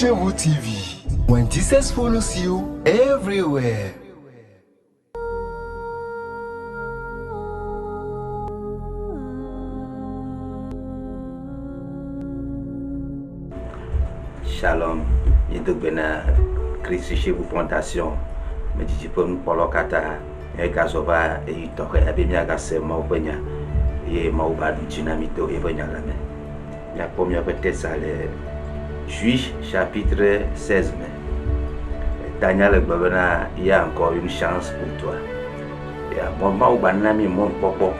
Touchez-vous TV. When Jesus follows you everywhere. Shalom, yendo bena Christ chez vous fondation. Me dit pour nous polo kata e gazova e itoke e bimia gase ma obenya e ma obadu dynamito e benya la me. La première peut-être ça le Juge chapitre 16 mai. Daniel le gouverneur, il y a encore une chance pour toi. Et à mon moment où banami mon popo,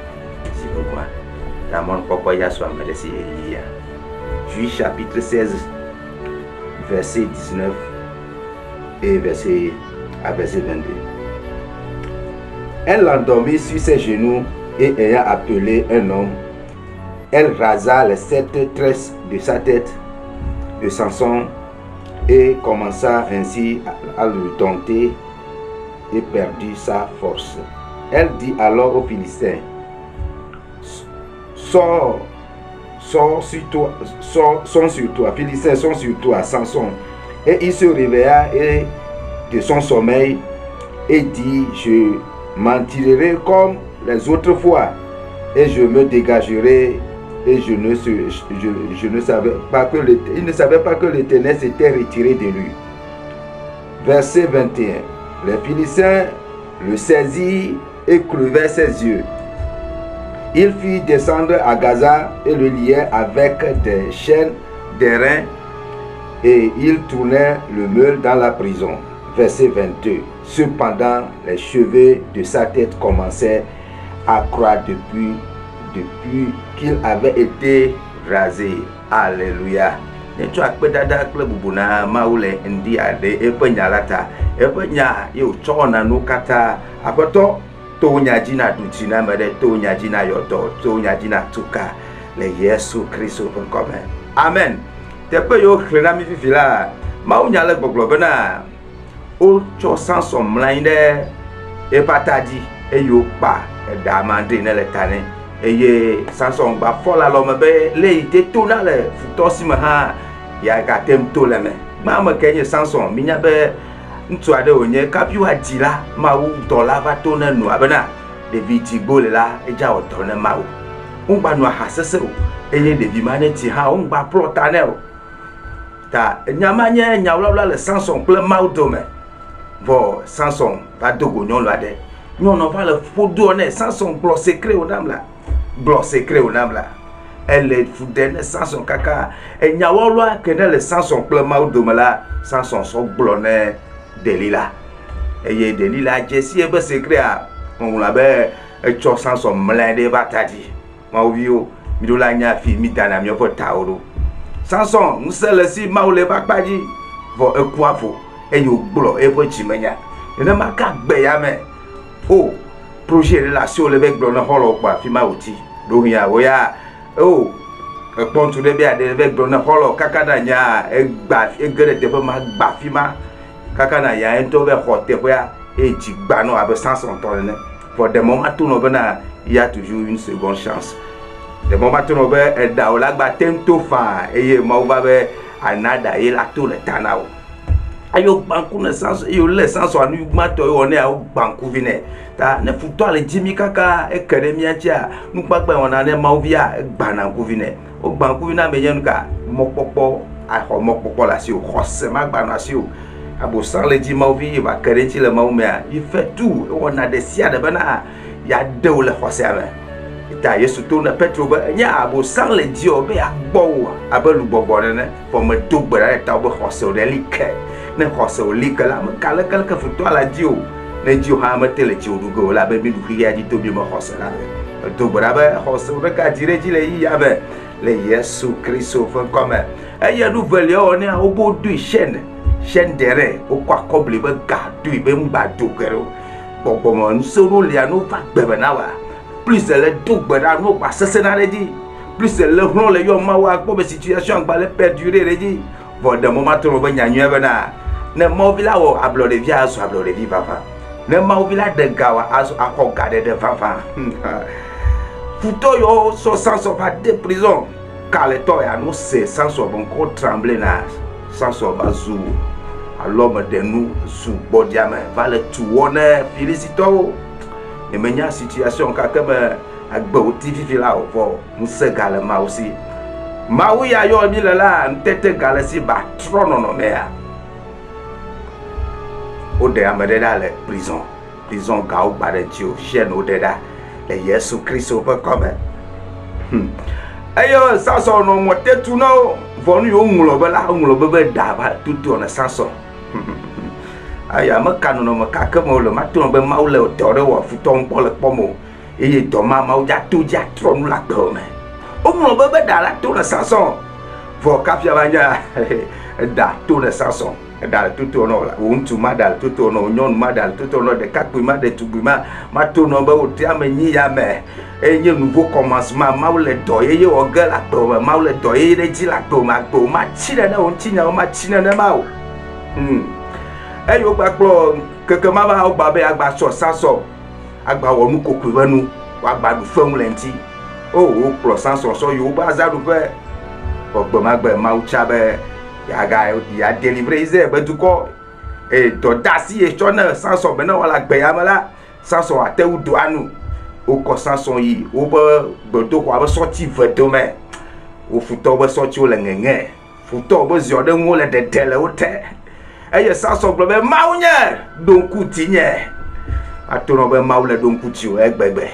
si vous quoi. Dans mon popo il y a soit merci Elia. Juge chapitre 16 verset 19 et verset 22. Elle l'endormit sur ses genoux et ayant appelé un homme, elle rasa les 7 tresses de sa tête de Samson et commença ainsi à le dompter et perdit sa force. Elle dit alors aux Philistins, sors sur toi, Philistins sont sur toi, Samson. Et il se réveilla et de son sommeil et dit, je m'en tirerai comme les autres fois et je me dégagerai. Et il ne savait pas que l'Éternel s'était retiré de lui. Verset 21. Les Philistins le saisirent et crevèrent ses yeux. Il fit descendre à Gaza et le lièrent avec des chaînes d'airain et il tournait le meule dans la prison. Verset 22. Cependant, les cheveux de sa tête commençaient à croître depuis qu'il avait été rasé. Alléluia. Netu akpedada kple bubuna maule ndi ade epenya lata epenya yo chona no kata apoto to nyajina dutina mede to nyajina yodo to nyajina tuka le Yesu Kristo konkome. Amen. Tepe yo krena mi fifila mau nyale gbogbo bena o cho sanso mlainde epatadi eyo pa edamande ne letane eye Samson ba fola lo mebe le ite tona le futosi ma ha ya ga tem to le me ma ma kenye Samson minya be ntu ade onye kapiu adila ma wu dola va tona nu abena de viti gole la eja o tona ma wu ungba nu ha sese o eye de bi maneti ha ungba plotane o ta nyamanye nyawla le Samson ple ma u do me vo Samson va dogo nyon lo ade nyon no va le fodo ne Samson blo secret o dam la blo secret au nam la elle est foudene Samson kaka et nyawolwa kene le Samson plema o domala Samson so blone Delila et ye Delila jesi e be secret a on la be e cho Samson mlende batadi ma ovio mi do la nya fi mi dana mi po taoro Samson musele si ma o le bakpaji vo e kuafo e yo blo e po chimenya ene maka gbe ya me o projet relation le bec blone holo kwa fi ma oti dohia oya oh pontu de bia de bec blone holo kakana nya egba egere de ma gba fi ma kakana ya ento be hote oya e ji gba no abe Samson tonne for the moment to no bena il y a toujours une seconde chance de moment to no be e da o la gba tento fa eye ma o ba be anada e la to le tanao ayo banku na Samson yo le Samson anu mato yo ne a banku vine ta ne futo ale jimi kaka e kere miatia nu pagba wona ne mauvia gbana ku vine o banku vina me yenu ka mopopo a ho mopopo la si o khose magba na si o abo san le ji mauvi ba kere ti le maumia il fait tout on a des sia de bana ya de o le khose ame ta yesu to na petro ba nya abo san le ji o be agbo abelu gbogbo ne for me to gbara ta o khose o de like ne khose o like la me kala ka futo ala ji o ne ji ha ma tele ji o dugo la be mi du ya ji to bi mo khose la to gbara ba khose o ka jire ji le yi ya be le Yesu Kristo fo comme aya nouvelle o ne o bo du chaîne dere o kwa koble be ga du be mba do gero gbogbo mo nso ro le anu fa gbebe na wa plus le do gbara no pa sese na reji plus le hron le yo ma wa gbo be situation gba le perdurer reji vo de moment to be nyanyu ebe na ne mo vila wo ablo de via so ablo de viva fa ne ma vila de gawa aso akọ de fafa futo yo so sans pas de prison car le to ya no se sans bon ko trembler na Samson va zou à l'homme de nous, sous Bodiame, va le tuer, félicitons. Et maintenant, situation, quelqu'un a beauté, là, nous se galema aussi. Maui a yo mi là, tête galasi, ba, trono no mea. Ode amadeda le prison. Prison gao baretio, chaîne odeda. Le Yesu Christ au peu comme. Ayo, Samson no mote tu no. Vonu yo ngulo bebe daba tout on Samson. Aya me kanu no me kake mo le matu be mau le tore wo futon pole pomo. E do ma mau ja tu ja tronu la do me. O ngulo bebe dala tu na Samson. Vo kapia banya da tu na Samson. Dal tout ono la untu madal tout ono nyon madal tout ono de kakui madal tubima matu no be o tia me nyi ya me. Et un nouveau commencement, maule doye yo ogel akto, maule doye de ji lakto makto, ma china na on china ma china na mau. Et yo baklo que ma ba o babe agba so Samson. Agba wonu koku wanu, wa gba du fun lenti. O klo Samson so yo ba za du fe. Ogbo magbe mau chabe ya ga ya délivrer ze be du ko. Et to dasi e chona Samson be na wala gbe ya mala. Samson ate u do anu. Au Samson yi au beto ko sorti vedome au futo be sorti o le ngenge futo be ziode mo le dedele o te eye Samson gbe maunye donku tinye atono be maule donku ti o egbegbe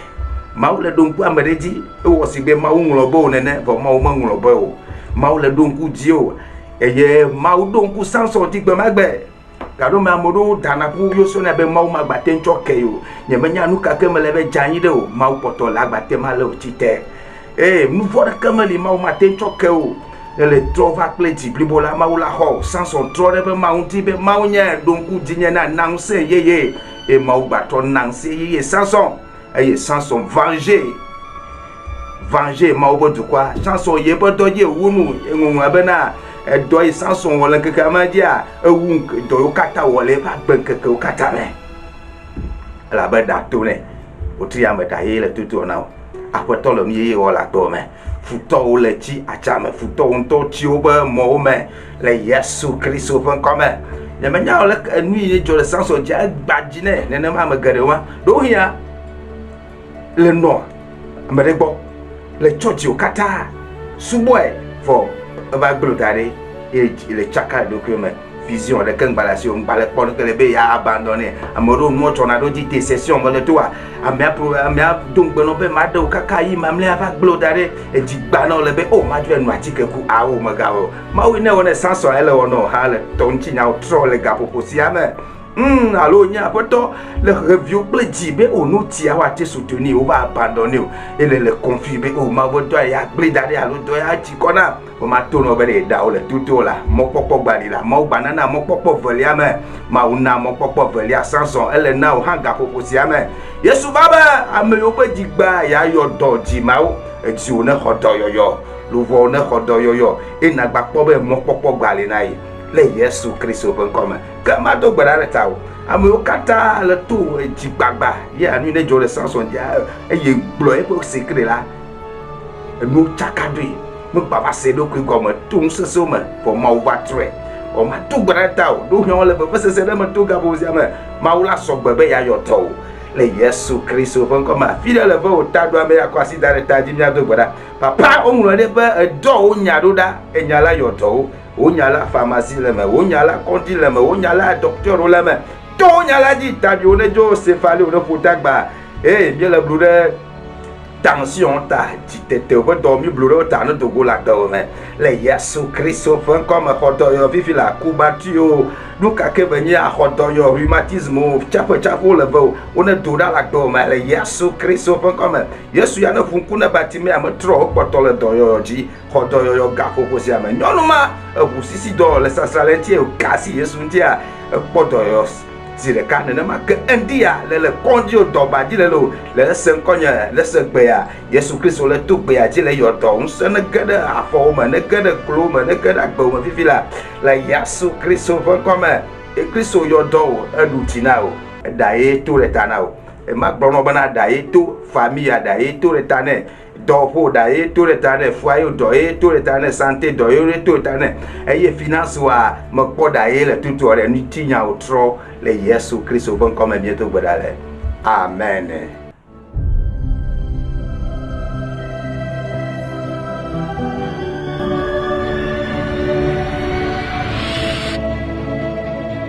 maule donku amedeji e wo si be mawu nlobo nene bo mawu manlobo o maule donku di o eye mawu donku Samson ti gbe magbe kado me amodo dana pu yo so na be mau magbate nchoke yo nyemenya nu ka kemele be janyi de o mau poto la gbate ma le otite nu voda kemeli mau mate nchoke o le trova pleti blibola mau la ho Samson tro de be mau ti be mau nya donku dinye na nanse yeye e mau gbato nanse yeye Samson Samson venger mau bo du kwa Samson ye bo doje wunu enwu abena doy Samson wala kaka madia ewu do kata wala ba benkeke kata me la ba da to ne o ti ya me da ye le tutu na apoto lo mi ye wala to me futo le ti acha me futo onto ti o ba mo me le Yesu Christ o fan comme ne me nya le nui ni jo le Samson ja gbajine ne ma me gare wa do hia le no me de gbo le church o kata suboy for va glotare et le chaka document vision de kan balasi on balé pon que le be ya abandonné amoro no tornado di session mo le toi amia donc beno be ma do kaka yi mamle va glotare et di gbana le be o ma dwe no atike ku a o magawo ma wi ne wona Samson ele wono ha le tonchi nya o tro le gapo posiame allo nya poto le review pledi be o no tia wa te soutenir o va abandonner et le conflit be o ma bodo ya glidare allo do ya ti kona o ma tono be da o le tuto la mo popo gbali la mo banana mo popo volia me ma una mo popo volia Samson ele na o hanga popo siame Yesu baba ame yo pe digba ya yo do ji ma o e ti o ne hodo yoyo lo vo ne hodo yoyo e na gba po be mo popo gbali na yi le Yesu Christ open comme kama do gbara ta o ame o kata le to e ji gbagba ya nu ne jo le Samson ya e ye glo e po secret la e no chakadui mo baba se do ku comme tout ce somme pour ma va tre o ma to gbara ta o do hyon le pe se se ma to gabo sia ma ula so gbebe ya yo to le Yesu Christ open comme fidèle va o ta do ame ya kwasi dare ta ji nya do gbara papa o nro de be do o nya do da e nya la yo to o nyala pharmacie le me o nyala konti le me o nyala docteur le me to nyala di tabi o ne jo céphalie o ne potagba bien le blure tension ta ti tete o dormi blure ta no to go la do me le Yesu Christ o fan comme hoto yo vivi la kubatio nu ka ke benye a hoto yo rhumatisme chapo le vo o ne do da la do me le Yesu Christ o fan comme Yesu ya no funku na batime am tro poto le do yo ji hoto yo ga fofo si am nyonuma bu sisi do le sasalenti o kasi Yesu ntia poto yo dire kan ne ma ke endia le kondio do ba di le lo le sen konya le se gbe ya Yesu Christ le to gbe ya di le yo do un se ne gede afo ma ne gede klo ma ne gede agbo ma fifi la Yesu Christ va comme e Christ yo do edutina o da e to le tana o et ma bana daye tout famille a daye tout l'éternel dopo daye tout l'éternel foyer doye tout l'éternel santé doye tout l'éternel et finance wa me ko daye le tout ore ni tinya outro le Yesu Christ bon comme bientôt godale amen.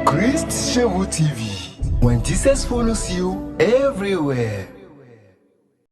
Christ chez vous TV. When Jesus follows you everywhere.